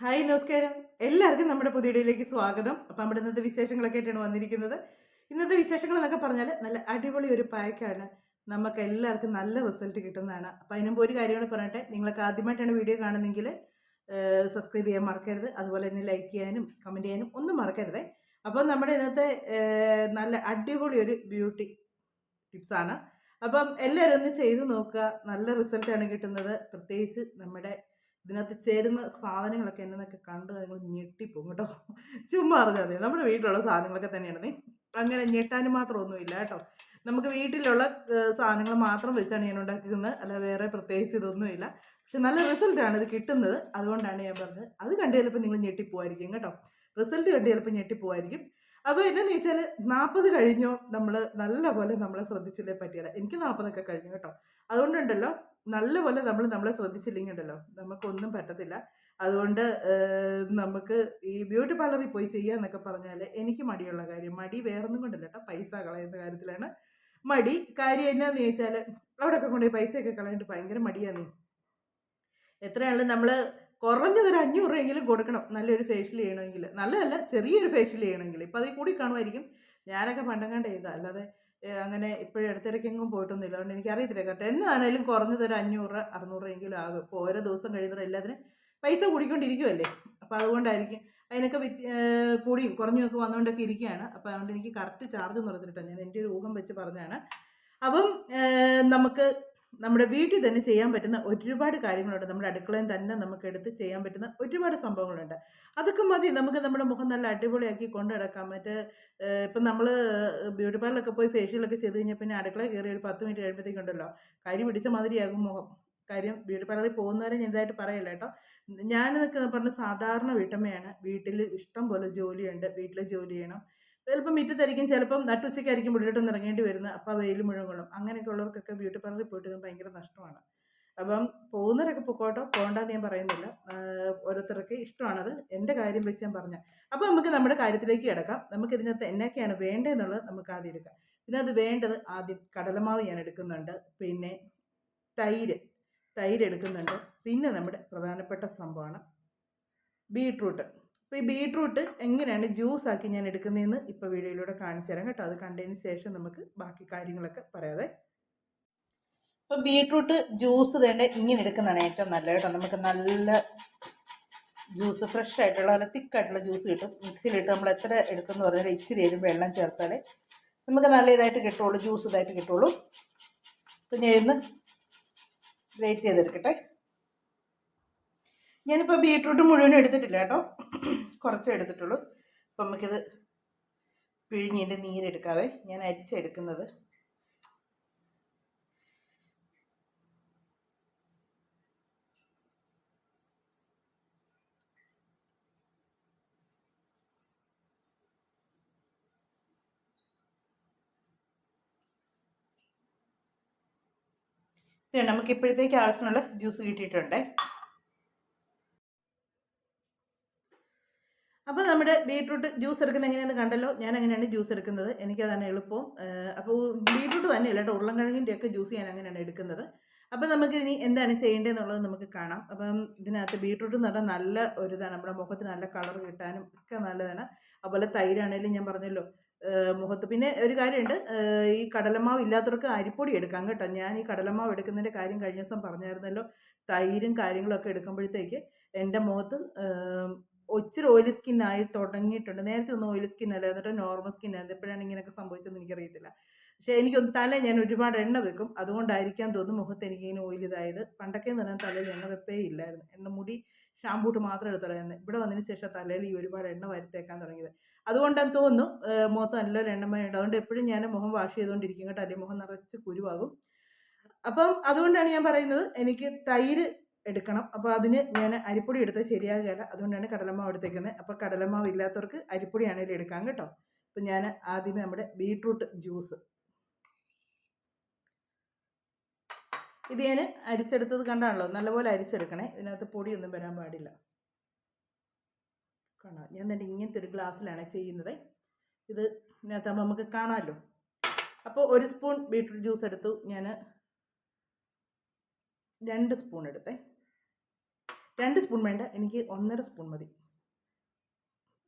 Hi നമസ്കാരം. എല്ലാവർക്കും നമ്മുടെ പുതിയ വീഡിയോയിലേക്ക് സ്വാഗതം. അപ്പം നമ്മുടെ ഇന്നത്തെ വിശേഷങ്ങളൊക്കെ ആയിട്ടാണ് വന്നിരിക്കുന്നത്. ഇന്നത്തെ വിശേഷങ്ങൾ എന്നൊക്കെ പറഞ്ഞാൽ നല്ല അടിപൊളി ഒരു പായ്ക്കാണ്. നമുക്ക് എല്ലാവർക്കും നല്ല റിസൾട്ട് കിട്ടുന്നതാണ്. അപ്പം അതിന് മുമ്പ് ഒരു കാര്യം കൂടെ പറയട്ടെ. നിങ്ങൾക്ക് ആദ്യമായിട്ടാണ് വീഡിയോ കാണുന്നതെങ്കിൽ സബ്സ്ക്രൈബ് ചെയ്യാൻ മറക്കരുത്. അതുപോലെ തന്നെ ലൈക്ക് ചെയ്യാനും കമൻറ്റ് ചെയ്യാനും ഒന്നും മറക്കരുതേ. അപ്പോൾ നമ്മുടെ ഇന്നത്തെ നല്ല അടിപൊളി ഒരു ബ്യൂട്ടി ടിപ്സാണ്. അപ്പം എല്ലാവരും ഒന്ന് ചെയ്ത് നോക്കുക. നല്ല റിസൾട്ടാണ് കിട്ടുന്നത്. പ്രത്യേകിച്ച് നമ്മുടെ ഇതിനകത്ത് ചേരുന്ന സാധനങ്ങളൊക്കെ എന്നൊക്കെ കണ്ട് നിങ്ങൾ ഞെട്ടിപ്പോകും കേട്ടോ. ചുമ്മാ അറിഞ്ഞാൽ മതി. നമ്മുടെ വീട്ടിലുള്ള സാധനങ്ങളൊക്കെ തന്നെയാണ്. അങ്ങനെ ഞെട്ടാനും മാത്രമൊന്നുമില്ല കേട്ടോ. നമുക്ക് വീട്ടിലുള്ള സാധനങ്ങൾ മാത്രം വെച്ചാണ് ഞാൻ ഉണ്ടാക്കുന്നത്. അല്ല വേറെ പ്രത്യേകിച്ച് ഇതൊന്നുമില്ല. പക്ഷെ നല്ല റിസൾട്ടാണ് ഇത് കിട്ടുന്നത്. അതുകൊണ്ടാണ് ഞാൻ പറഞ്ഞത്. അത് കണ്ടു ചിലപ്പോൾ നിങ്ങൾ ഞെട്ടിപ്പോവായിരിക്കും കേട്ടോ. റിസൾട്ട് കണ്ട് ചിലപ്പോൾ ഞെട്ടിപ്പോവായിരിക്കും. അപ്പോൾ എന്നാന്ന് ചോദിച്ചാൽ 40 കഴിഞ്ഞോ നമ്മൾ നല്ലപോലെ നമ്മളെ ശ്രദ്ധിച്ചില്ലേ പറ്റിയല്ല. എനിക്ക് 40ഒക്കെ കഴിഞ്ഞു കേട്ടോ. അതുകൊണ്ടുണ്ടല്ലോ നല്ലപോലെ നമ്മളെ ശ്രദ്ധിച്ചില്ലെങ്കിൽ ഉണ്ടല്ലോ നമുക്കൊന്നും പറ്റത്തില്ല. അതുകൊണ്ട് നമുക്ക് ഈ ബ്യൂട്ടി പാർലറിൽ പോയി ചെയ്യാന്നൊക്കെ പറഞ്ഞാൽ എനിക്ക് മടിയുള്ള കാര്യം. മടി വേറൊന്നും കൊണ്ടല്ല കേട്ടോ, പൈസ കളയുന്ന കാര്യത്തിലാണ് മടി. കാര്യം എന്നാന്ന് ചോദിച്ചാൽ അവിടെയൊക്കെ കൊണ്ടുപോയി പൈസയൊക്കെ കളയാനായിട്ട് ഭയങ്കര മടിയാണ്. എത്രയാണെങ്കിലും നമ്മൾ കുറഞ്ഞതൊരു 500 രൂപയെങ്കിലും കൊടുക്കണം നല്ലൊരു ഫേഷ്യൽ ചെയ്യണമെങ്കിൽ. നല്ലതല്ല, ചെറിയൊരു ഫേഷ്യൽ ചെയ്യണമെങ്കിൽ. ഇപ്പം അതിൽ കൂടി കാണുമായിരിക്കും. ഞാനൊക്കെ പണ്ടങ്ങാണ്ട് ചെയ്താൽ, അല്ലാതെ അങ്ങനെ ഇപ്പോഴും ഇടയ്ക്കിടയ്ക്കെങ്ങും പോയിട്ടൊന്നുമില്ല. അതുകൊണ്ട് എനിക്കറിയത്തില്ല കറക്റ്റ്. എന്നാണേലും കുറഞ്ഞതൊരു 500 600 എങ്കിലും ആകും. ഇപ്പോൾ ഓരോ ദിവസം കഴിയുന്നവർ എല്ലാത്തിനും പൈസ കൂടിക്കൊണ്ടിരിക്കുമല്ലേ. അപ്പോൾ അതുകൊണ്ടായിരിക്കും അതിനൊക്കെ കൂടിയും കുറഞ്ഞൊക്കെ വന്നുകൊണ്ടൊക്കെ ഇരിക്കുകയാണ്. അപ്പോൾ അതുകൊണ്ട് എനിക്ക് കറക്റ്റ് ചാർജ് എന്ന് പറഞ്ഞിട്ടാണ് ഞാൻ എൻ്റെ ഒരു ഊഹം വെച്ച് പറഞ്ഞതാണ്. അപ്പം നമുക്ക് നമ്മുടെ വീട്ടിൽ തന്നെ ചെയ്യാൻ പറ്റുന്ന ഒരുപാട് കാര്യങ്ങളുണ്ട്. നമ്മുടെ അടുക്കളയിൽ തന്നെ നമുക്ക് എടുത്ത് ചെയ്യാൻ പറ്റുന്ന ഒരുപാട് സംഭവങ്ങളുണ്ട്. അതൊക്കെ മതി നമുക്ക് നമ്മുടെ മുഖം നല്ല അടിപൊളിയാക്കി കൊണ്ടു നടക്കാം. ഇപ്പം നമ്മൾ ബ്യൂട്ടി പാർലറിലൊക്കെ പോയി ഫേഷ്യലൊക്കെ ചെയ്ത് കഴിഞ്ഞാൽ പിന്നെ അടുക്കളയിൽ കയറി ഒരു 10 മിനിറ്റ് കഴിയുമ്പോഴത്തേക്കുണ്ടല്ലോ കരി പിടിച്ച മാതിരിയാകും മുഖം. കാര്യം ബ്യൂട്ടി പാർലറിൽ പോകുന്നവരെ ഞാൻ ഇതായിട്ട് പറയല്ല കേട്ടോ. ഞാനെന്നൊക്കെ പറഞ്ഞ സാധാരണ വീട്ടമ്മയാണ്. വീട്ടിൽ ഇഷ്ടം പോലെ ജോലിയുണ്ട്. വീട്ടിൽ ജോലി ചെയ്യണം. ചിലപ്പോൾ മിറ്റത്തായിരിക്കും, ചിലപ്പം നട്ടുച്ചയ്ക്കായിരിക്കും വെളിയിലൊട്ടൊന്ന് ഇറങ്ങേണ്ടി വരുന്നത്. അപ്പോൾ ആ വെയിൽ മുഴുവൻ കൊള്ളും. അങ്ങനെയൊക്കെ ഉള്ളവർക്കൊക്കെ ബ്യൂട്ടി പാർലറിൽ പോയിട്ട് ഭയങ്കര നഷ്ടമാണ്. അപ്പം പോകുന്നവരൊക്കെ പൊക്കോട്ടോ, പോകണ്ടെന്ന് ഞാൻ പറയുന്നില്ല. ഓരോരുത്തർക്ക് ഇഷ്ടമാണത്. എൻ്റെ കാര്യം വെച്ച് ഞാൻ പറഞ്ഞ. അപ്പോൾ നമുക്ക് നമ്മുടെ കാര്യത്തിലേക്ക് കിടക്കാം. നമുക്ക് ഇതിനകത്ത് എന്നൊക്കെയാണ് വേണ്ടതെന്നുള്ളത് നമുക്ക് ആദ്യം എടുക്കാം. ഇതിനകത്ത് വേണ്ടത് ആദ്യം കടലമാവ് ഞാൻ എടുക്കുന്നുണ്ട്. പിന്നെ തൈര് തൈര് എടുക്കുന്നുണ്ട്. പിന്നെ നമ്മുടെ പ്രധാനപ്പെട്ട സംഭവമാണ് ബീട്രൂട്ട്. അപ്പോൾ ഈ ബീട്രൂട്ട് എങ്ങനെയാണ് ജ്യൂസാക്കി ഞാൻ എടുക്കുന്നതെന്ന് ഇപ്പോൾ വീഡിയോയിലൂടെ കാണിച്ചു തരാം കേട്ടോ. അത് കണ്ടതിന് ശേഷം നമുക്ക് ബാക്കി കാര്യങ്ങളൊക്കെ പറയാതെ. അപ്പം ബീട്രൂട്ട് ജ്യൂസ് വേണ്ട ഇങ്ങനെ എടുക്കുന്നതാണ് ഏറ്റവും നല്ലത് കേട്ടോ. നമുക്ക് നല്ല ജ്യൂസ് ഫ്രഷ് ആയിട്ടുള്ള നല്ല തിക്കായിട്ടുള്ള ജ്യൂസ് കിട്ടും. മിക്സിയിലിട്ട് നമ്മൾ എത്ര എടുക്കുമെന്ന് പറഞ്ഞാൽ ഇച്ചിരി വെള്ളം ചേർത്താലേ നമുക്ക് നല്ല ഇതായിട്ട് കിട്ടുള്ളൂ, ജ്യൂസ് ഇതായിട്ട് കിട്ടുള്ളൂ. അപ്പം ഞാൻ ഇന്ന് ഗ്രേറ്റ് ചെയ്തെടുക്കട്ടെ. ഞാനിപ്പോൾ ബീട്രൂട്ട് മുഴുവനും എടുത്തിട്ടില്ല കേട്ടോ, കുറച്ചേ എടുത്തിട്ടുള്ളൂ. അപ്പം നമുക്കിത് പിഴിഞ്ഞതിൻ്റെ നീരെടുക്കാവേ. ഞാൻ അരിച്ചെടുക്കുന്നത്. നമുക്ക് ഇപ്പോഴത്തേക്ക് ആവശ്യമുള്ള ജ്യൂസ് കിട്ടിയിട്ടുണ്ട്. അപ്പോൾ നമ്മുടെ ബീട്രൂട്ട് ജ്യൂസ് എടുക്കുന്നത് എങ്ങനെയാണെന്ന് കണ്ടല്ലോ. ഞാൻ അങ്ങനെയാണ് ജ്യൂസ് എടുക്കുന്നത്. എനിക്കതാണ് എളുപ്പം. അപ്പോൾ ബീട്രൂട്ട് തന്നെയല്ല കേട്ടോ, ഉരുളൻകിഴങ്ങിൻ്റെയൊക്കെ ജ്യൂസ് ഞാൻ അങ്ങനെയാണ് എടുക്കുന്നത്. അപ്പോൾ നമുക്ക് ഇനി എന്താണ് ചെയ്യേണ്ടതെന്നുള്ളത് നമുക്ക് കാണാം. അപ്പം ഇതിനകത്ത് ബീട്രൂട്ട് എന്ന് പറഞ്ഞാൽ നല്ല ഒരിതാണ്, നമ്മുടെ മുഖത്തിന് നല്ല കളർ കിട്ടാനും ഒക്കെ നല്ലതാണ്. അതുപോലെ തൈരാണേലും ഞാൻ പറഞ്ഞല്ലോ മുഖത്ത്. പിന്നെ ഒരു കാര്യമുണ്ട്, ഈ കടലമാവ് ഇല്ലാത്തവർക്ക് അരിപ്പൊടി എടുക്കാം കേട്ടോ. ഞാൻ ഈ കടലമാവ് എടുക്കുന്നതിൻ്റെ കാര്യം കഴിഞ്ഞ ദിവസം പറഞ്ഞായിരുന്നല്ലോ. തൈരും കാര്യങ്ങളൊക്കെ എടുക്കുമ്പോഴത്തേക്ക് എൻ്റെ മുഖത്ത് ഇച്ചിരി ഓയിലി സ്കിന്നായി തുടങ്ങിയിട്ടുണ്ട്. നേരത്തെ ഒന്നും ഓയിലി സ്കിന്നല്ല, എന്നിട്ട് നോർമൽ സ്കിന്നായിരുന്നു. എപ്പോഴാണ് ഇങ്ങനെയൊക്കെ സംഭവിച്ചതെന്ന് എനിക്കറിയത്തില്ല. പക്ഷേ എനിക്കൊന്ന് തല ഞാൻ ഒരുപാട് എണ്ണ വെക്കും, അതുകൊണ്ടായിരിക്കാൻ തോന്നുന്നു മുഖത്ത് എനിക്കിങ്ങനെ ഓയിലി ഇതായത്. പണ്ടൊക്കെ എന്ന് പറഞ്ഞാൽ തലയിൽ എണ്ണ വെപ്പേ ഇല്ലായിരുന്നു. എണ്ണ മുടി ഷാമ്പൂട്ട് മാത്രം എടുത്തുകളയുന്നത്. ഇവിടെ വന്നതിന് ശേഷം തലയിൽ ഈ ഒരുപാട് എണ്ണ വരുത്തേക്കാൻ തുടങ്ങിയത്. അതുകൊണ്ടാന്ന് തോന്നുന്നു മുഖത്ത് നല്ലൊരു എണ്ണമയുണ്ട്. അതുകൊണ്ട് എപ്പോഴും ഞാൻ മുഖം വാഷ് ചെയ്തുകൊണ്ടിരിക്കും കേട്ടോ, അല്ലെങ്കിൽ മുഖം നിറച്ച് കുരുവാകും. അപ്പം അതുകൊണ്ടാണ് ഞാൻ പറയുന്നത് എനിക്ക് തൈര് എടുക്കണം. അപ്പോൾ അതിന് ഞാൻ അരിപ്പൊടി എടുത്താൽ ശരിയാകുകയില്ല. അതുകൊണ്ടാണ് കടലമാവ് എടുത്തേക്കുന്നത്. അപ്പോൾ കടലമാവ് ഇല്ലാത്തവർക്ക് അരിപ്പൊടിയാണെങ്കിലും എടുക്കാം കേട്ടോ. അപ്പം ഞാൻ ആദ്യമേ നമ്മുടെ ബീട്രൂട്ട് ജ്യൂസ് ഇത് ഞാൻ അരിച്ചെടുത്തത് കണ്ടാണല്ലോ. നല്ലപോലെ അരിച്ചെടുക്കണേ. ഇതിനകത്ത് പൊടിയൊന്നും വരാൻ പാടില്ല. കാണാം, ഞാൻ തന്നെ ഇങ്ങനത്തെ ഒരു ഗ്ലാസ്സിലാണ് ചെയ്യുന്നത്. ഇത് ഇതിനകത്താകുമ്പോൾ നമുക്ക് കാണാമല്ലോ. അപ്പോൾ 1 സ്പൂൺ ബീട്രൂട്ട് ജ്യൂസ് എടുത്തു. ഞാൻ 2 സ്പൂൺ എടുത്തേ. 2 സ്പൂൺ വേണ്ട, എനിക്ക് 1.5 സ്പൂൺ മതി.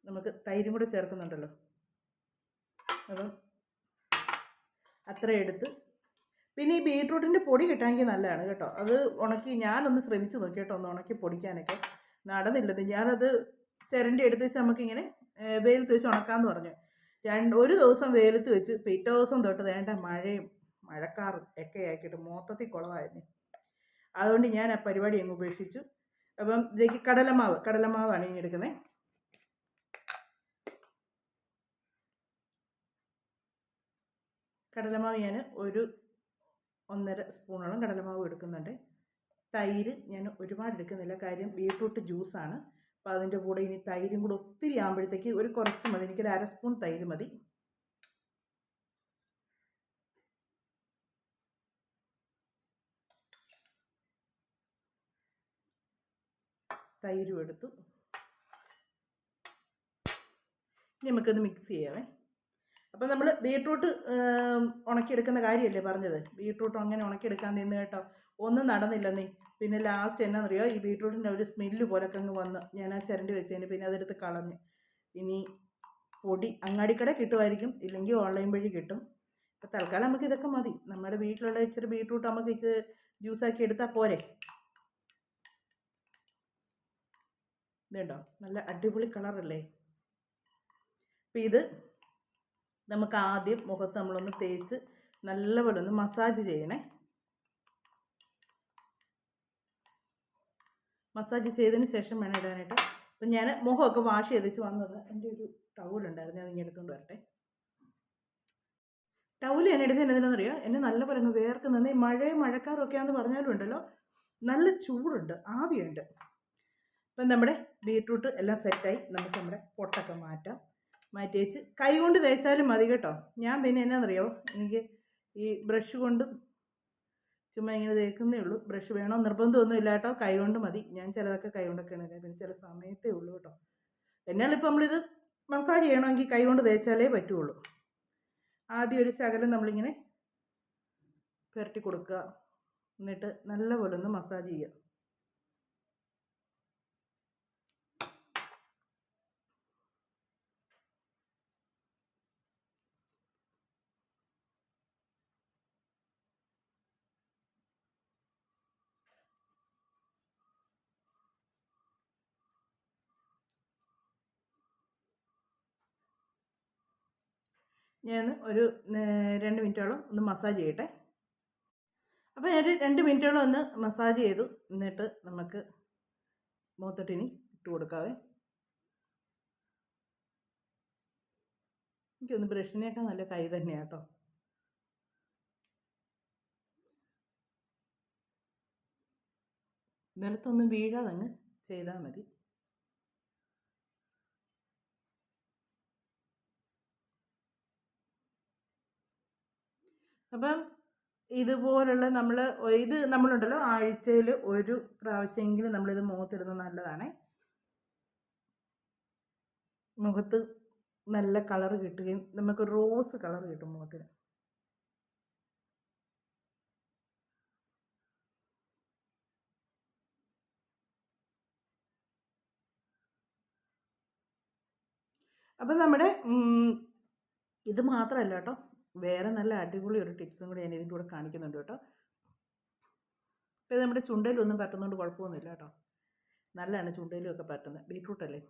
നമുക്ക് തൈരും കൂടെ ചേർക്കുന്നുണ്ടല്ലോ, അപ്പം അത്ര എടുത്ത്. പിന്നെ ഈ ബീട്രൂട്ടിൻ്റെ പൊടി കിട്ടാമെങ്കിൽ നല്ലതാണ് കേട്ടോ. അത് ഉണക്കി ഞാനൊന്ന് ശ്രമിച്ച് നോക്കി കേട്ടോ, ഒന്ന് ഉണക്കി പൊടിക്കാനൊക്കെ. നടന്നില്ലത്. ഞാനത് ചിരണ്ടി എടുത്ത് വെച്ച് നമുക്കിങ്ങനെ വെയിലത്ത് വെച്ച് ഉണക്കാമെന്ന് പറഞ്ഞു. ഒരു ദിവസം വെയിലത്ത് വെച്ച് പിറ്റേ ദിവസം തൊട്ട് വേണ്ട മഴയും മഴക്കാറും ഒക്കെ ആക്കിയിട്ട് മൊത്തത്തിൽ കുളമായിരുന്നു. അതുകൊണ്ട് ഞാൻ ആ പരിപാടി അങ്ങ് ഉപേക്ഷിച്ചു. അപ്പം ഇതിലേക്ക് കടലമാവാണ് ഇനി എടുക്കുന്നത്. കടലമാവ് ഞാൻ ഒരു 1.5 സ്പൂണോളം കടലമാവ് എടുക്കുന്നുണ്ട്. തൈര് ഞാൻ ഒരുപാട് എടുക്കുന്നില്ല, കാര്യം ബീട്രൂട്ട് ജ്യൂസാണ്. അപ്പോൾ അതിൻ്റെ കൂടെ ഇനി തൈരും കൂടെ ഒത്തിരി ആകുമ്പോഴത്തേക്ക് ഒരു കുറച്ച് മതി. എനിക്കൊരു 1/2 സ്പൂൺ തൈര് മതി. തൈരും എടുത്തു. ഇനി നമുക്കൊന്ന് മിക്സ് ചെയ്യാവേ. അപ്പോൾ നമ്മൾ ബീട്രൂട്ട് ഉണക്കിയെടുക്കുന്ന കാര്യമല്ലേ പറഞ്ഞത്. ബീട്രൂട്ട് അങ്ങനെ ഉണക്കിയെടുക്കാൻ നിന്ന് കേട്ടോ, ഒന്നും നടന്നില്ലെന്നേ. പിന്നെ ലാസ്റ്റ് എന്നാണെന്നറിയോ, ഈ ബീട്രൂട്ടിൻ്റെ ഒരു സ്മെല്ല് പോലൊക്കെ അങ്ങ് വന്ന് ഞാൻ ആ ചിരണ്ടി വെച്ചതിന് പിന്നെ അതെടുത്ത് കളഞ്ഞ്. ഇനി പൊടി അങ്ങാടിക്കട കിട്ടുമായിരിക്കും, ഇല്ലെങ്കിൽ ഓൺലൈൻ വഴി കിട്ടും. അപ്പോൾ തൽക്കാലം നമുക്ക് ഇതൊക്കെ മതി. നമ്മുടെ വീട്ടിലുള്ള ഇച്ചിരി ബീട്രൂട്ട് നമുക്ക് ഇച്ചിരി ജ്യൂസാക്കി എടുത്താൽ പോരെ. ഇതുണ്ടോ, നല്ല അടിപൊളി കളറല്ലേ. അപ്പോൾ ഇത് നമുക്ക് ആദ്യം മുഖത്ത് നമ്മളൊന്ന് തേച്ച് നല്ലപോലെ ഒന്ന് മസാജ് ചെയ്യണേ. മസാജ് ചെയ്തതിന് ശേഷം വേണം ഇടാനായിട്ട്. അപ്പം ഞാൻ മുഖമൊക്കെ വാഷ് ചെയ്തിച്ച് വന്നത്, എൻ്റെ ഒരു ടൗലുണ്ടായിരുന്നു, അതിങ്ങനെ എടുത്തുകൊണ്ട് വരട്ടെ. ടൗല് ഞാൻ എടുത്ത് എന്തിനാണെന്നറിയോ, എന്നെ നല്ലപോലെ അങ്ങ് വേർക്കുന്നത്. ഈ മഴക്കാറും ഒക്കെ ആണെന്ന് പറഞ്ഞാലും ഉണ്ടല്ലോ, നല്ല ചൂടുണ്ട്, ആവിയുണ്ട്. അപ്പം നമ്മുടെ ബീട്രൂട്ട് എല്ലാം സെറ്റായി. നമുക്ക് നമ്മുടെ പൊട്ടൊക്കെ മാറ്റി വെച്ച് കൈ കൊണ്ട് തേച്ചാലും മതി കേട്ടോ. ഞാൻ പിന്നെ എന്നാണെന്നറിയോ, എനിക്ക് ഈ ബ്രഷ് കൊണ്ട് ചുമ്മാ ഇങ്ങനെ തേക്കുന്നേ ഉള്ളൂ. ബ്രഷ് വേണോ നിർബന്ധമൊന്നും ഇല്ല കേട്ടോ, കൈ കൊണ്ട് മതി. ഞാൻ ചിലതൊക്കെ കൈ കൊണ്ടൊക്കെയാണ്, പിന്നെ ചില സമയത്തേ ഉള്ളൂ കേട്ടോ. എന്നാലിപ്പോൾ നമ്മളിത് മസാജ് ചെയ്യണമെങ്കിൽ കൈ കൊണ്ട് തേച്ചാലേ പറ്റുള്ളൂ. ആദ്യം ഒരു ശകലം നമ്മളിങ്ങനെ പുരട്ടി കൊടുക്കുക, എന്നിട്ട് നല്ലപോലെ ഒന്ന് മസാജ് ചെയ്യുക. ഞാൻ ഒരു 2 മിനിറ്റോളം ഒന്ന് മസാജ് ചെയ്യട്ടെ. അപ്പോൾ ഞാൻ 2 മിനിറ്റോളം ഒന്ന് മസാജ് ചെയ്തു. എന്നിട്ട് നമുക്ക് മുഖത്തോട്ടിനി ഇട്ട് കൊടുക്കാവേ. എനിക്കൊന്ന് ബ്രഷിനേക്കാൾ നല്ല കൈ തന്നെയാണ് കേട്ടോ. നിലത്തൊന്നും വീഴാതെ അങ്ങ് ചെയ്താൽ മതി. അപ്പം ഇതുപോലുള്ള ഇത് നമ്മളുണ്ടല്ലോ, ആഴ്ചയിൽ ഒരു പ്രാവശ്യമെങ്കിലും നമ്മളിത് മുഖത്തിടുന്നത് നല്ലതാണ്. മുഖത്ത് നല്ല കളർ കിട്ടുകയും നമുക്ക് റോസ് കളർ കിട്ടും മുഖത്തിന്. അപ്പം നമ്മുടെ ഇത് മാത്രമല്ല കേട്ടോ, വേറെ നല്ല അടിപൊളി ഒരു ടിപ്സും കൂടി ഞാൻ ഇതിൻ്റെ കൂടെ കാണിക്കുന്നുണ്ട് കേട്ടോ. ഇപ്പോൾ നമ്മുടെ ചുണ്ടയിലൊന്നും പറ്റുന്നതുകൊണ്ട് കുഴപ്പമൊന്നുമില്ല കേട്ടോ, നല്ലതാണ് ചുണ്ടയിലും ഒക്കെ പറ്റുന്നത്, ബീട്രൂട്ടല്ലേ.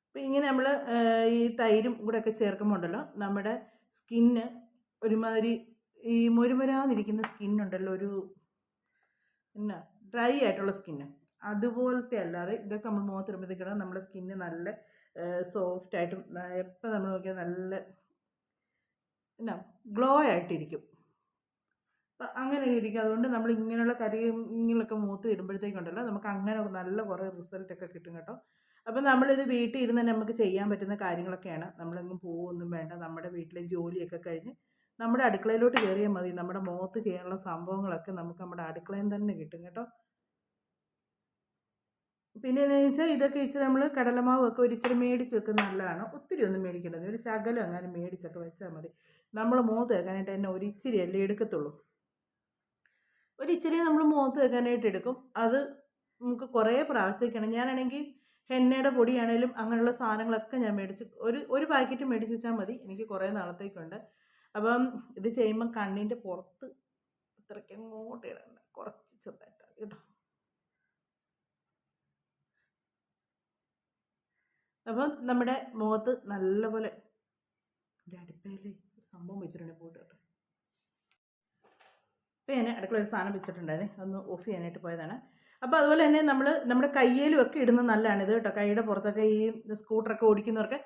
അപ്പോൾ ഇങ്ങനെ നമ്മൾ ഈ തൈരും കൂടെ ഒക്കെ ചേർക്കുമ്പോൾ ഉണ്ടല്ലോ, നമ്മുടെ സ്കിന്ന് ഒരുമാതിരി ഈ മുരുമുരാന്നിരിക്കുന്ന സ്കിന്നുണ്ടല്ലോ, ഒരു എന്നാ ഡ്രൈ ആയിട്ടുള്ള സ്കിന്ന്, അതുപോലത്തെ അല്ലാതെ ഇതൊക്കെ നമ്മൾ മുഖത്തിടുമ്പോഴത്തേക്കാണ് നമ്മുടെ സ്കിന്ന് നല്ല സോഫ്റ്റായിട്ടും എപ്പോൾ നമ്മൾ നോക്കിയാൽ നല്ല എന്നാ ഗ്ലോ ആയിട്ടിരിക്കും. അപ്പം അങ്ങനെ ഇരിക്കും. അതുകൊണ്ട് നമ്മൾ ഇങ്ങനെയുള്ള കരികളൊക്കെ മുഖത്ത് ഇടുമ്പോഴത്തേക്കുണ്ടല്ലോ, നമുക്ക് അങ്ങനെ നല്ല കുറേ റിസൾട്ടൊക്കെ കിട്ടും കേട്ടോ. അപ്പം നമ്മളിത് വീട്ടിൽ ഇരുന്ന് തന്നെ നമുക്ക് ചെയ്യാൻ പറ്റുന്ന കാര്യങ്ങളൊക്കെയാണ്. നമ്മളെങ്ങും പോവുകയൊന്നും വേണ്ട. നമ്മുടെ വീട്ടിലെ ജോലിയൊക്കെ കഴിഞ്ഞ് നമ്മുടെ അടുക്കളയിലോട്ട് കയറിയാൽ മതി. നമ്മുടെ മുഖത്ത് ചെയ്യാനുള്ള സംഭവങ്ങളൊക്കെ നമുക്ക് നമ്മുടെ അടുക്കളയിൽ നിന്ന് തന്നെ കിട്ടും കേട്ടോ. പിന്നെ എന്താണെന്ന് വെച്ചാൽ ഇതൊക്കെ ഇച്ചിരി നമ്മൾ കടലമാവൊക്കെ ഒരു ഇച്ചിരി മേടിച്ച് വെക്കുന്നത് നല്ലതാണ്. ഒത്തിരി ഒന്നും മേടിക്കേണ്ടത്, ഒരു ശകലം അങ്ങനെ മേടിച്ചൊക്കെ വെച്ചാൽ മതി. നമ്മൾ മുഖത്ത് വെക്കാനായിട്ട് തന്നെ ഒരു ഇച്ചിരി അല്ലേ എടുക്കത്തുള്ളൂ. ഒരു ഇച്ചിരി നമ്മൾ മുഖത്ത് വെക്കാനായിട്ട് എടുക്കും. അത് നമുക്ക് കുറേ പ്രാവശ്യമൊക്കെയാണ്. ഞാനാണെങ്കിൽ ഹെന്നയുടെ പൊടിയാണേലും അങ്ങനെയുള്ള സാധനങ്ങളൊക്കെ ഞാൻ മേടിച്ച് ഒരു പാക്കറ്റ് മേടിച്ച് വെച്ചാൽ മതി, എനിക്ക് കുറേ നാളത്തേക്കുണ്ട്. അപ്പം ഇത് ചെയ്യുമ്പം കണ്ണിൻ്റെ പുറത്ത് ഇത്രയ്ക്ക് അങ്ങോട്ട് ഇടണ്ട, കുറച്ച് ചെറുതായിട്ടാണ് കേട്ടോ. അപ്പം നമ്മുടെ മുഖത്ത് നല്ലപോലെ അടുപ്പയിൽ സംഭവം വെച്ചിട്ടുണ്ട് പോയിട്ട് കേട്ടോ. ഇപ്പോൾ ഞാൻ അടുക്കള ഒരു സാധനം വെച്ചിട്ടുണ്ടായിരുന്നേ, ഒന്ന് ഓഫ് ചെയ്യാനായിട്ട് പോയതാണ്. അപ്പോൾ അതുപോലെ തന്നെ നമ്മുടെ കയ്യിലും ഒക്കെ ഇടുന്നത് നല്ലതാണ് ഇത് കേട്ടോ. കൈയുടെ പുറത്തൊക്കെ ഈ സ്കൂട്ടറൊക്കെ ഓടിക്കുന്നവർക്ക്.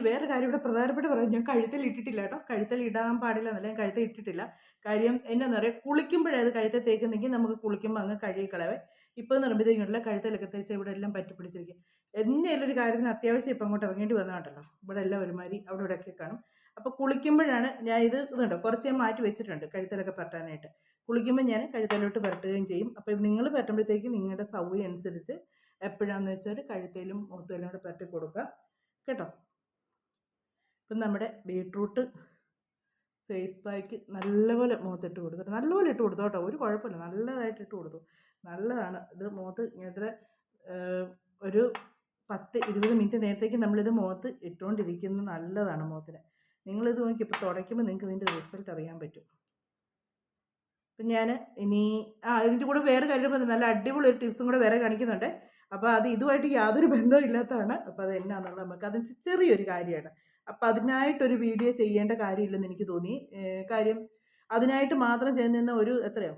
വേറെ കാര്യം ഇവിടെ പ്രധാനപ്പെട്ട് പറയാം, ഞാൻ കഴുത്തിൽ ഇട്ടിട്ടില്ല കേട്ടോ. കഴുത്തിൽ ഇടാൻ പാടില്ല എന്നല്ല, ഞാൻ കഴുത്തിൽ ഇട്ടിട്ടില്ല. കാര്യം എന്നാന്ന് പറയുക, കുളിക്കുമ്പോഴേ അത് കഴുത്തിൽ തേക്കുന്നെങ്കിൽ നമുക്ക് കുളിക്കുമ്പോൾ അങ്ങ് കഴുകിക്കളവേ. ഇപ്പോൾ നിർമ്മിതിക്കുള്ള കഴുത്തിലൊക്കെ തേച്ച് ഇവിടെ എല്ലാം പറ്റി പിടിച്ചിരിക്കും. എന്തെങ്കിലും ഒരു കാര്യത്തിന് അത്യാവശ്യം ഇപ്പം അങ്ങോട്ട് ഇറങ്ങേണ്ടി വന്നതാണ്ടല്ലോ, ഇവിടെ എല്ലാം ഒരുമാതിരി അവിടെ ഇവിടെയൊക്കെ കാണും. അപ്പോൾ കുളിക്കുമ്പോഴാണ് ഞാൻ ഇതുണ്ടോ കുറച്ച് ഞാൻ മാറ്റി വെച്ചിട്ടുണ്ട് കഴുത്തിലൊക്കെ പറ്റാനായിട്ട്. കുളിക്കുമ്പോൾ ഞാൻ കഴുത്തലോട്ട് പുരട്ടുകയും ചെയ്യും. അപ്പോൾ നിങ്ങൾ പറ്റുമ്പോഴത്തേക്ക് നിങ്ങളുടെ സൗകര്യം അനുസരിച്ച് എപ്പോഴാണെന്ന് വെച്ചാൽ കഴുത്തേലും മുഖത്തേലും കൂടെ പരട്ടി കൊടുക്കുക കേട്ടോ. ഇപ്പം നമ്മുടെ ബീട്രൂട്ട് ഫേസ് പാക്ക് നല്ലപോലെ മുഖത്തിട്ട് കൊടുത്തിട്ട് നല്ലപോലെ ഇട്ട് കൊടുത്തു കേട്ടോ, ഒരു കുഴപ്പമില്ല, നല്ലതായിട്ട് ഇട്ട് കൊടുത്തു, നല്ലതാണ്. ഇത് മുഖത്ത് ഇങ്ങനത്തെ ഒരു 10-20 മിനിറ്റ് നേരത്തേക്ക് നമ്മളിത് മുഖത്ത് ഇട്ടുകൊണ്ടിരിക്കുന്നത് നല്ലതാണ് മുഖത്തിന്. നിങ്ങളിത് നോക്കി ഇപ്പോൾ തുടയ്ക്കുമ്പോൾ നിങ്ങൾക്ക് ഇതിൻ്റെ റിസൾട്ട് അറിയാൻ പറ്റും. അപ്പം ഞാൻ ഇനി ഇതിൻ്റെ കൂടെ വേറെ കാര്യം പറഞ്ഞു, നല്ല അടിപൊളി ഒരു ടിപ്സും കൂടെ വേറെ കാണിക്കുന്നുണ്ട്. അപ്പോൾ അത് ഇതുമായിട്ട് യാതൊരു ബന്ധവും ഇല്ലാത്തതാണ്. അപ്പോൾ അത് എന്നാന്നുള്ളത് നമുക്ക് അത് ചെറിയൊരു കാര്യമാണ്. അപ്പം അതിനായിട്ടൊരു വീഡിയോ ചെയ്യേണ്ട കാര്യമില്ലെന്ന് എനിക്ക് തോന്നി. കാര്യം അതിനായിട്ട് മാത്രം ചെയ്യുന്ന ഒരു എത്രയോ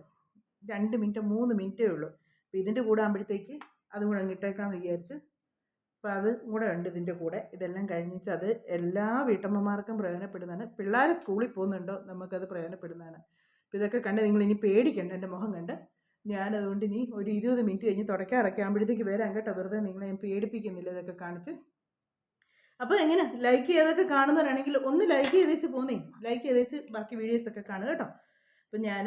2 മിനിറ്റ് 3 മിനിറ്റേ ഉള്ളൂ. അപ്പോൾ ഇതിൻ്റെ കൂടെ ആകുമ്പോഴത്തേക്ക് അതും കൂടെ അങ്ങിട്ടേക്കാമെന്ന് വിചാരിച്ച്. അപ്പോൾ അത് കൂടെ ഉണ്ട് ഇതിൻ്റെ കൂടെ. ഇതെല്ലാം കഴിഞ്ഞിച്ച് അത് എല്ലാ വീട്ടമ്മമാർക്കും പ്രയോജനപ്പെടുന്നതാണ്. പിള്ളേർ സ്കൂളിൽ പോകുന്നുണ്ടോ നമുക്കത് പ്രയോജനപ്പെടുന്നതാണ്. അപ്പോൾ ഇതൊക്കെ കണ്ട് നിങ്ങൾ ഇനി പേടിക്കണ്ട എൻ്റെ മുഖം കണ്ട്. ഞാനതുകൊണ്ട് ഇനി ഒരു 20 മിനിറ്റ് കഴിഞ്ഞ് തുടയ്ക്കാറൊക്കെ ആകുമ്പോഴത്തേക്ക് വരാം കേട്ടോ. വെറുതെ നിങ്ങളെ ഞാൻ പേടിപ്പിക്കുന്നില്ല ഇതൊക്കെ കാണിച്ച്. അപ്പോൾ എങ്ങനെ ലൈക്ക് ചെയ്തൊക്കെ കാണുന്നവരാണെങ്കിൽ ഒന്ന് ലൈക്ക് ചെയ്തേച്ച് പോന്നേ, ലൈക്ക് ചെയ്തേച്ച് ബാക്കി വീഡിയോസൊക്കെ കാണുക കേട്ടോ. അപ്പം ഞാൻ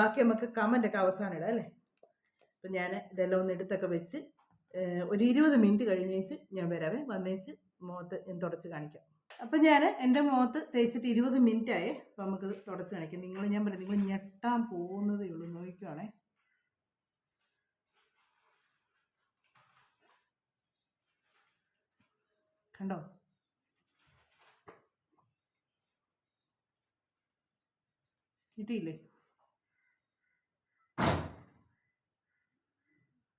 ബാക്കി നമുക്ക് കമൻ്റൊക്കെ അവസാനം ഇടാം അല്ലേ. അപ്പം ഞാൻ ഇതെല്ലാം ഒന്ന് എടുത്തൊക്കെ വെച്ച് ഒരു 20 മിനിറ്റ് കഴിഞ്ഞേച്ച് ഞാൻ വരാവേ, വന്നേച്ച് മുഖത്ത് ഞാൻ തുടച്ച് കാണിക്കാം. അപ്പം ഞാൻ എൻ്റെ മുഖത്ത് തേച്ചിട്ട് 20 മിനിറ്റ് ആയേ. അപ്പോൾ നമുക്കത് തുടച്ച് കാണിക്കാം. ഞാൻ പറയാം, നിങ്ങൾ ഞെട്ടാൻ പോകുന്നതേ ഉള്ളൂ, നോക്കിക്കുവാണേ. കണ്ടോ, കിട്ടിയില്ലേ?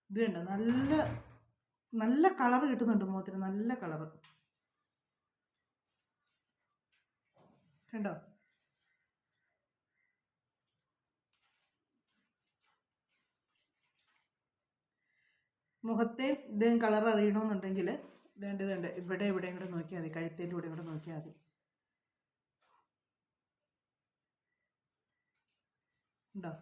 ഇത് കണ്ടോ, നല്ല നല്ല കളർ കിട്ടുന്നുണ്ട് മുഖത്തിന്, നല്ല കളർ കണ്ടോ. മുഖത്തെ ഇത് കളർ അറിയണമെന്നുണ്ടെങ്കിൽ ഇതുണ്ട് ഇവിടെയും കൂടെ നോക്കിയാൽ മതി, കഴുത്തേൻ്റെ കൂടെ കൂടെ നോക്കിയാൽ മതി. ഉണ്ടോ?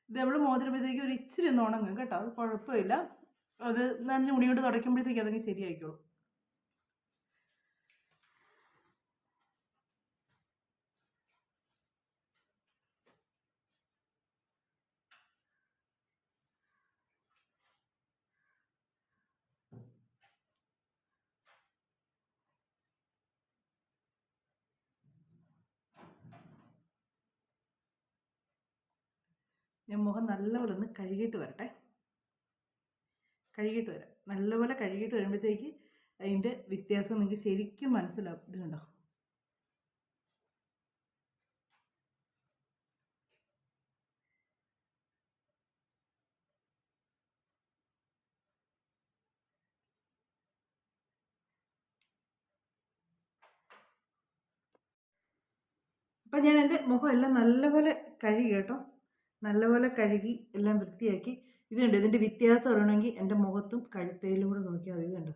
ഇത് നമ്മൾ മോതിരമ്പോഴത്തേക്ക് ഒരു ഇച്ചിരി ഒന്ന് ഉണങ്ങും കേട്ടോ, അത് കുഴപ്പമില്ല. അത് നനഞ്ഞ് ഉണിയോട് തുടയ്ക്കുമ്പോഴത്തേക്ക് അതങ്ങ് ശരിയായിക്കോളും. ഞാൻ മുഖം നല്ലപോലെ ഒന്ന് കഴുകിയിട്ട് വരട്ടെ, കഴുകിയിട്ട് വരാം. നല്ലപോലെ കഴുകിയിട്ട് വരുമ്പോഴത്തേക്ക് അതിൻ്റെ വ്യത്യാസം നിങ്ങൾക്ക് ശരിക്കും മനസ്സിലാവും. ഇത് കണ്ടോ, അപ്പം ഞാൻ എൻ്റെ മുഖം എല്ലാം നല്ലപോലെ കഴുകി കേട്ടോ, നല്ലപോലെ കഴുകി എല്ലാം വൃത്തിയാക്കി. ഇത് കണ്ടോ, ഇതിൻ്റെ വ്യത്യാസം അറിയണമെങ്കിൽ എൻ്റെ മുഖത്തും കഴുത്തേലും കൂടെ നോക്കിയാൽ മതി. ഇത് കണ്ടോ,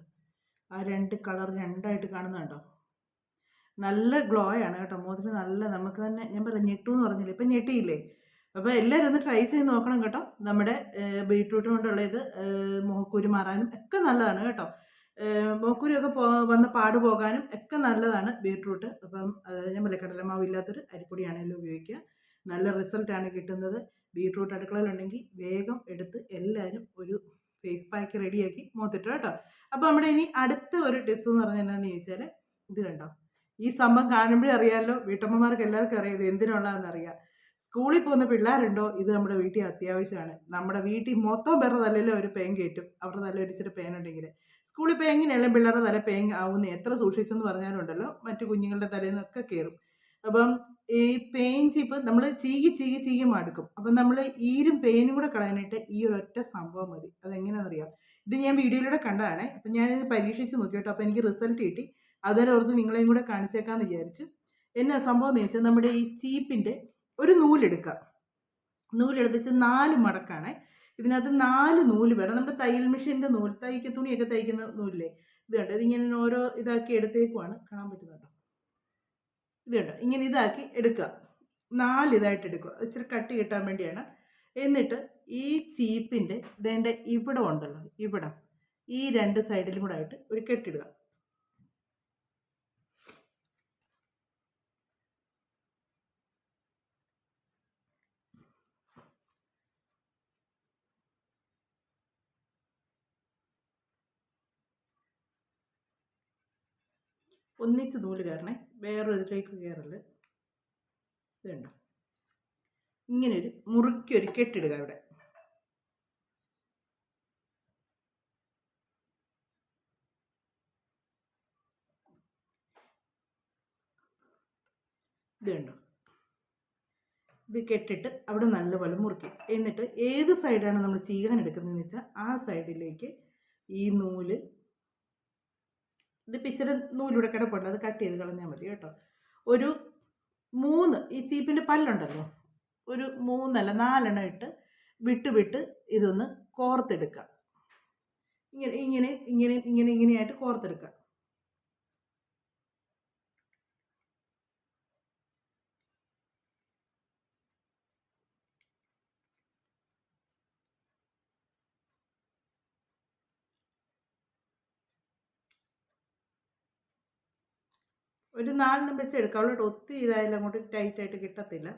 ആ രണ്ട് കളർ രണ്ടായിട്ട് കാണുന്നുണ്ടോ. നല്ല ഗ്ലോ ആണ് കേട്ടോ മുഖത്തിന്, നല്ല നമുക്ക് തന്നെ. ഞാൻ പറയാം ഞെട്ടു എന്ന് പറഞ്ഞില്ലേ, ഇപ്പം ഞെട്ടിയില്ലേ. അപ്പോൾ എല്ലാവരും ഒന്ന് ട്രൈ ചെയ്ത് നോക്കണം കേട്ടോ. നമ്മുടെ ബീട്രൂട്ട് കൊണ്ടുള്ള ഇത് മുഖക്കുരു മാറാനും ഒക്കെ നല്ലതാണ് കേട്ടോ. മുഖക്കുരുവൊക്കെ വന്ന പാട് പോകാനും ഒക്കെ നല്ലതാണ് ബീട്രൂട്ട്. അപ്പം ഞാൻ പറഞ്ഞില്ലേ, കടലമാവ് ഇല്ലാത്തൊരു അരിപ്പൊടിയാണെങ്കിലും ഉപയോഗിക്കുക. നല്ല റിസൾട്ടാണ് കിട്ടുന്നത്. ബീട്രൂട്ട് അടുക്കളയിലുണ്ടെങ്കിൽ വേഗം എടുത്ത് എല്ലാവരും ഒരു ഫേസ് പാക്ക് റെഡിയാക്കി മുഖത്തിട്ട് കേട്ടോ. അപ്പോൾ നമ്മുടെ ഇനി അടുത്ത ഒരു ടിപ്സ് എന്ന് പറഞ്ഞാൽ എന്താണെന്ന് ചോദിച്ചാൽ, ഇത് കണ്ടോ, ഈ സംഭവം കാണുമ്പോഴേ അറിയാമല്ലോ, വീട്ടമ്മമാർക്ക് എല്ലാവർക്കും അറിയാം ഇത് എന്തിനുള്ളതെന്ന് അറിയാം. സ്കൂളിൽ പോകുന്ന പിള്ളേരുണ്ടോ, ഇത് നമ്മുടെ വീട്ടിൽ അത്യാവശ്യമാണ്. നമ്മുടെ വീട്ടിൽ മൊത്തം പേരുടെ തലയിൽ ഒരു പേൻ കയറ്റും, അവരുടെ തല ഒരിച്ചിട്ട് പേൻ ഉണ്ടെങ്കിൽ. സ്കൂളിൽ ഇപ്പോൾ എങ്ങനെയല്ല പിള്ളേരുടെ തല പേൻ ആവുന്ന എത്ര സൂക്ഷിച്ചെന്ന് പറഞ്ഞാലുണ്ടല്ലോ, മറ്റു കുഞ്ഞുങ്ങളുടെ തലയിൽ നിന്നൊക്കെ കയറും. അപ്പം ഈ പെയിൻ ചീപ്പ് നമ്മൾ ചീകി മടുക്കും. അപ്പം നമ്മൾ ഈരും പെയിനും കൂടെ കളയാനായിട്ട് ഈ ഒരൊറ്റ സംഭവം മതി. അതെങ്ങനെയാണെന്നറിയാം, ഇത് ഞാൻ വീഡിയോയിലൂടെ കണ്ടതാണേ. അപ്പം ഞാനിത് പരീക്ഷിച്ച് നോക്കി കേട്ടോ. അപ്പോൾ എനിക്ക് റിസൾട്ട് കിട്ടി. അതുവരെ ഓർത്ത് നിങ്ങളെയും കൂടെ കാണിച്ചേക്കാമെന്ന് വിചാരിച്ചു. എന്നാ സംഭവം എന്ന് വെച്ചാൽ, നമ്മുടെ ഈ ചീപ്പിൻ്റെ ഒരു നൂലെടുക്കുക. നൂലെടുത്തിച്ച് 4 മടക്കാണ്. ഇതിനകത്ത് 4 നൂല് വരെ നമ്മുടെ തയ്യൽ മെഷീൻ്റെ നൂല്, തുണിയൊക്കെ തയ്ക്കുന്ന നൂലില്ലേ, ഇത് കണ്ടോ, ഇതിങ്ങനെ ഓരോ ഇതാക്കി എടുത്തേക്കുവാണ്. കാണാൻ പറ്റുന്നുണ്ടോ? ഇത് കണ്ടോ, ഇങ്ങനെ ഇതാക്കി എടുക്കുക. 4 ഇതായിട്ട് എടുക്കുക. ഇച്ചിരി കട്ടി കിട്ടാൻ വേണ്ടിയാണ്. എന്നിട്ട് ഈ ചീപ്പിൻ്റെ ഇതേണ്ട ഇവിടെ ഉണ്ടല്ലോ, ഇവിടെ ഈ 2 സൈഡിലും കൂടെ ആയിട്ട് ഒരു കെട്ടിടുക. ഒന്നിച്ച് നൂല് കയറണേ, വേറൊരു ഇതിലേക്ക് കയറല്. ഇത് കണ്ടോ, ഇങ്ങനെ ഒരു മുറുക്കിയൊരു കെട്ടിടുക ഇവിടെ. ഇത് കണ്ടോ, ഇത് കെട്ടിട്ട് അവിടെ നല്ലപോലെ മുറുക്കി. എന്നിട്ട് ഏത് സൈഡാണ് നമ്മൾ ചീകാൻ എടുക്കുന്നതെന്ന് വെച്ചാൽ ആ സൈഡിലേക്ക് ഈ നൂല്, ഇത് പിച്ചറ് നൂലിവിടെ കിടപ്പുണ്ട്, അത് കട്ട് ചെയ്ത് കളഞ്ഞാൽ മതി കേട്ടോ. ഒരു 3 ഈ ചീപ്പിൻ്റെ പല്ലുണ്ടല്ലോ, ഒരു 3 അല്ല 4 ഇട്ട് വിട്ട് ഇതൊന്ന് കോർത്തെടുക്കുക. ഇങ്ങനെയായിട്ട് കോർത്തെടുക്കുക. ഒരു 4 വെച്ച് എടുക്കാം. അവളോട്ട് ഒത്തിരി ഇതായാലും അങ്ങോട്ട് ടൈറ്റായിട്ട് കിട്ടത്തില്ല.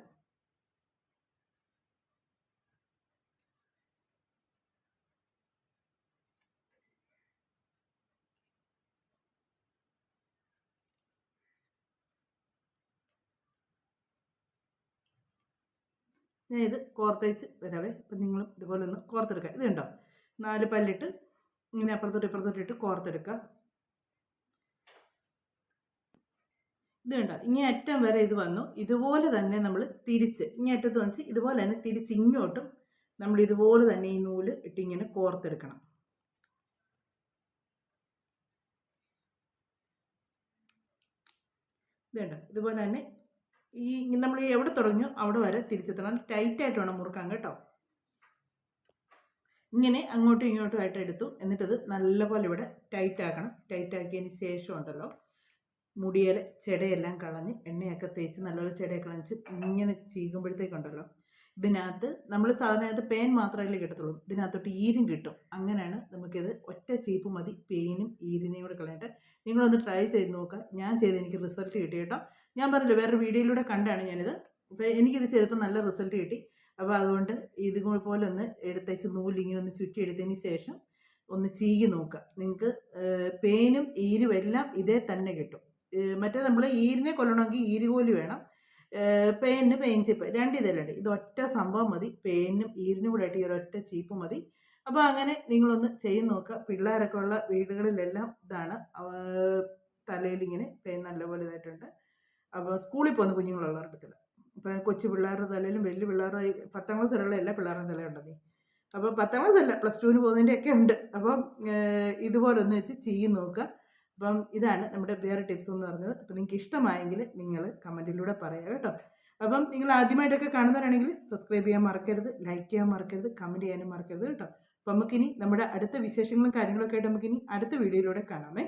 ഞാൻ ഇത് കോർത്തയച്ച് വരാവേ. അപ്പം നിങ്ങളും ഇതുപോലെ ഒന്ന് കോർത്തെടുക്കുക. ഇത് കണ്ടോ, 4 പല്ലിട്ട് ഇങ്ങനെ അപ്പുറത്തോട്ടിട്ട് കോർത്തെടുക്കുക. ഇത് കണ്ടോ, ഇങ്ങനെ അറ്റം വരെ ഇത് വന്നു. ഇതുപോലെ തന്നെ നമ്മൾ തിരിച്ച് ഇങ്ങനെ അറ്റത്ത് വെച്ച് ഇതുപോലെ തന്നെ തിരിച്ച് ഇങ്ങോട്ടും നമ്മൾ ഇതുപോലെ തന്നെ ഈ നൂല് ഇട്ടിങ്ങനെ കോർത്തെടുക്കണം. ഇത് കണ്ടോ, ഇതുപോലെ തന്നെ ഈ നമ്മൾ എവിടെ തുടങ്ങിയോ അവിടെ വരെ തിരിച്ചെത്തണം. ടൈറ്റായിട്ട് വേണം മുറുക്കാൻ കേട്ടോ. ഇങ്ങനെ അങ്ങോട്ടും ഇങ്ങോട്ടും ആയിട്ട് എടുത്തു. എന്നിട്ടത് നല്ലപോലെ ഇവിടെ ടൈറ്റാക്കണം. ടൈറ്റാക്കിയതിന് ശേഷം ഉണ്ടല്ലോ, മുടിയിൽ ചെടയെല്ലാം കളഞ്ഞ് എണ്ണയൊക്കെ തേച്ച് നല്ലപോലെ ചെടയൊക്കെ കളഞ്ഞ് ഇങ്ങനെ ചീകുമ്പോഴത്തേക്കുണ്ടല്ലോ, ഇതിനകത്ത് നമ്മൾ സാധാരണ പേൻ മാത്രമല്ലേ കിട്ടത്തുള്ളൂ, ഇതിനകത്തോട്ട് ഈരും കിട്ടും. അങ്ങനെയാണ് നമുക്കിത് ഒറ്റ ചീപ്പ് മതി പെയിനും ഈരിനെയും കൂടെ കളഞ്ഞിട്ട്. നിങ്ങളൊന്ന് ട്രൈ ചെയ്ത് നോക്കുക. ഞാൻ ചെയ്ത് എനിക്ക് റിസൾട്ട് കിട്ടി കേട്ടോ. ഞാൻ പറഞ്ഞല്ലോ, വേറൊരു വീഡിയോയിലൂടെ കണ്ടാണ് ഞാനിത്. അപ്പോൾ എനിക്കിത് ചെയ്തപ്പോൾ നല്ല റിസൾട്ട് കിട്ടി. അപ്പോൾ അതുകൊണ്ട് ഇതുപോലെ ഒന്ന് എടുത്തേച്ച് നൂലിങ്ങനെ ഒന്ന് ചുറ്റി എടുത്തതിന് ശേഷം ഒന്ന് ചീകി നോക്കുക. നിങ്ങൾക്ക് പേനും ഈരും എല്ലാം ഇതേ തന്നെ കിട്ടും. മറ്റേ നമ്മൾ ഈരിനെ കൊല്ലണമെങ്കിൽ ഈരുകോലി വേണം, പേനിന് പെയിൻ ചീപ്പ്, 2 ഇതല്ലുണ്ട്. ഇത് ഒറ്റ സംഭവം മതി, പേനും ഈരിനും കൂടെ ആയിട്ട് ഈ ഒരൊറ്റ ചീപ്പ് മതി. അപ്പോൾ അങ്ങനെ നിങ്ങളൊന്ന് ചെയ്ത് നോക്കുക. പിള്ളേരൊക്കെ ഉള്ള വീടുകളിലെല്ലാം ഇതാണ് തലയിൽ ഇങ്ങനെ പെയിൻ നല്ലപോലെ ഇതായിട്ടുണ്ട്. അപ്പോൾ സ്കൂളിൽ പോകുന്ന കുഞ്ഞുങ്ങളുള്ളവരുടെ അടുത്തില്ല. ഇപ്പം കൊച്ചു പിള്ളേരുടെ തലയിലും വലിയ പിള്ളേരുടെ 10ാം ക്ലാസ് വരെയുള്ള എല്ലാ പിള്ളേരുടെ തലയുണ്ടെന്നേ. അപ്പോൾ 10ാം ക്ലാസ് അല്ല, +2 പോകുന്നതിൻ്റെയൊക്കെ ഉണ്ട്. അപ്പം ഇതുപോലെ ഒന്ന് വെച്ച് ചെയ്ത് നോക്കുക. അപ്പം ഇതാണ് നമ്മുടെ വേറെ ടിപ്സ് എന്ന് പറഞ്ഞത്. അപ്പോൾ നിങ്ങൾക്ക് ഇഷ്ടമായെങ്കിൽ നിങ്ങൾ കമൻറ്റിലൂടെ പറയാം കേട്ടോ. അപ്പം നിങ്ങൾ ആദ്യമായിട്ടൊക്കെ കാണുന്നവരാണെങ്കിൽ സബ്സ്ക്രൈബ് ചെയ്യാൻ മറക്കരുത്, ലൈക്ക് ചെയ്യാൻ മറക്കരുത്, കമൻറ്റ് ചെയ്യാനും മറക്കരുത് കേട്ടോ. അപ്പം നമുക്കിനി നമ്മുടെ അടുത്ത വിശേഷങ്ങളും കാര്യങ്ങളൊക്കെ ആയിട്ട് നമുക്കിനി അടുത്ത വീഡിയോയിലൂടെ കാണാമേ.